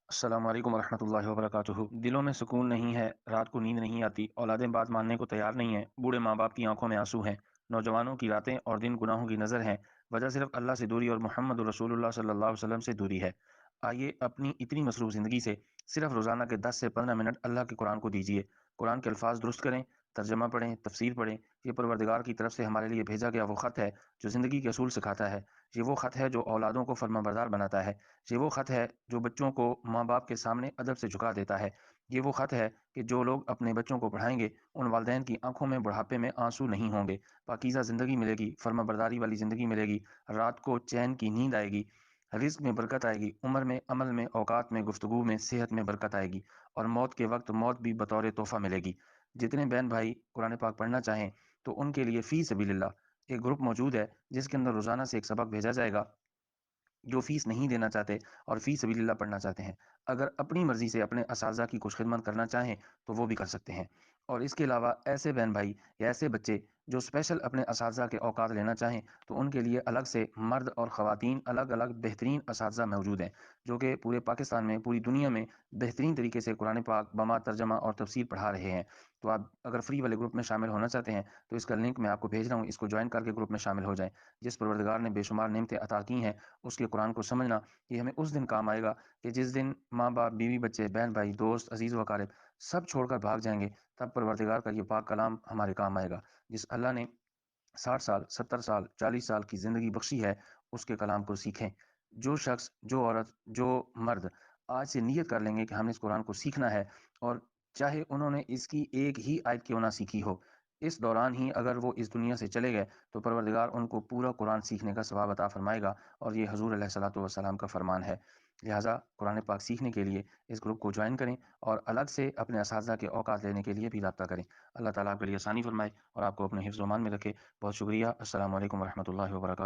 السلام علیکم ورحمۃ اللہ وبرکاتہ۔ دلوں میں سکون نہیں ہے، رات کو نیند نہیں آتی، اولادیں بات ماننے کو تیار نہیں ہیں، بوڑھے ماں باپ کی آنکھوں میں آنسو ہیں، نوجوانوں کی راتیں اور دن گناہوں کی نظر ہیں۔ وجہ صرف اللہ سے دوری اور محمد رسول اللہ صلی اللہ علیہ وسلم سے دوری ہے۔ آئیے اپنی اتنی مصروف زندگی سے صرف روزانہ کے 10 سے 15 منٹ اللہ کے قرآن کو دیجیے۔ قرآن کے الفاظ درست کریں، ترجمہ پڑھیں، تفسیر پڑھیں۔ یہ پروردگار کی طرف سے ہمارے لیے بھیجا گیا وہ خط ہے جو زندگی کے اصول سکھاتا ہے۔ یہ وہ خط ہے جو اولادوں کو فرما بردار بناتا ہے۔ یہ وہ خط ہے جو بچوں کو ماں باپ کے سامنے ادب سے جھکا دیتا ہے۔ یہ وہ خط ہے کہ جو لوگ اپنے بچوں کو پڑھائیں گے ان والدین کی آنکھوں میں بڑھاپے میں آنسو نہیں ہوں گے، پاکیزہ زندگی ملے گی، فرما برداری والی زندگی ملے گی، رات کو چین کی نیند آئے گی، رزق میں برکت آئے گی، عمر میں، عمل میں، اوقات میں، گفتگو میں، صحت میں برکت آئے گی، اور موت کے وقت موت بھی بطور تحفہ ملے گی۔ جتنے بہن بھائی قرآن پاک پڑھنا چاہیں تو ان کے لیے فی سبیل اللہ ایک گروپ موجود ہے جس کے اندر روزانہ سے ایک سبق بھیجا جائے گا۔ جو فیس نہیں دینا چاہتے اور فی سبیل اللہ پڑھنا چاہتے ہیں، اگر اپنی مرضی سے اپنے اساتذہ کی کچھ خدمت کرنا چاہیں تو وہ بھی کر سکتے ہیں۔ اور اس کے علاوہ ایسے بہن بھائی یا ایسے بچے جو اسپیشل اپنے اساتذہ کے اوقات لینا چاہیں تو ان کے لیے الگ سے مرد اور خواتین الگ الگ بہترین اساتذہ موجود ہیں جو کہ پورے پاکستان میں، پوری دنیا میں بہترین طریقے سے قرآن پاک بما ترجمہ اور تفسیر پڑھا رہے ہیں۔ تو آپ اگر فری والے گروپ میں شامل ہونا چاہتے ہیں تو اس کا لنک میں آپ کو بھیج رہا ہوں، اس کو جوائن کر کے گروپ میں شامل ہو جائیں۔ جس پروردگار نے بے شمار نعمتیں عطا کی ہیں اس کے قرآن کو سمجھنا یہ ہمیں اس دن کام آئے گا کہ جس دن ماں باپ، بیوی، بچے، بہن بھائی، دوست، عزیز و اقارب سب چھوڑ کر بھاگ جائیں گے، تب پروردگار کا یہ پاک کلام ہمارے کام آئے گا۔ جس اللہ نے 60 سال، 70 سال، 40 سال کی زندگی بخشی ہے اس کے کلام کو سیکھیں۔ جو شخص، جو عورت، جو مرد آج سے نیت کر لیں گے کہ ہم نے اس قرآن کو سیکھنا ہے، اور چاہے انہوں نے اس کی ایک ہی آیت کیوں نہ سیکھی ہو، اس دوران ہی اگر وہ اس دنیا سے چلے گئے تو پروردگار ان کو پورا قرآن سیکھنے کا ثواب عطا فرمائے گا، اور یہ حضور علیہ الصلوۃ والسلام کا فرمان ہے۔ لہٰذا قرآن پاک سیکھنے کے لیے اس گروپ کو جوائن کریں اور الگ سے اپنے اساتذہ کے اوقات لینے کے لیے بھی رابطہ کریں۔ اللہ تعالیٰ آپ کے لیے آسانی فرمائے اور آپ کو اپنے حفظ و امان میں رکھے۔ بہت شکریہ۔ السلام علیکم ورحمۃ اللہ وبرکاتہ۔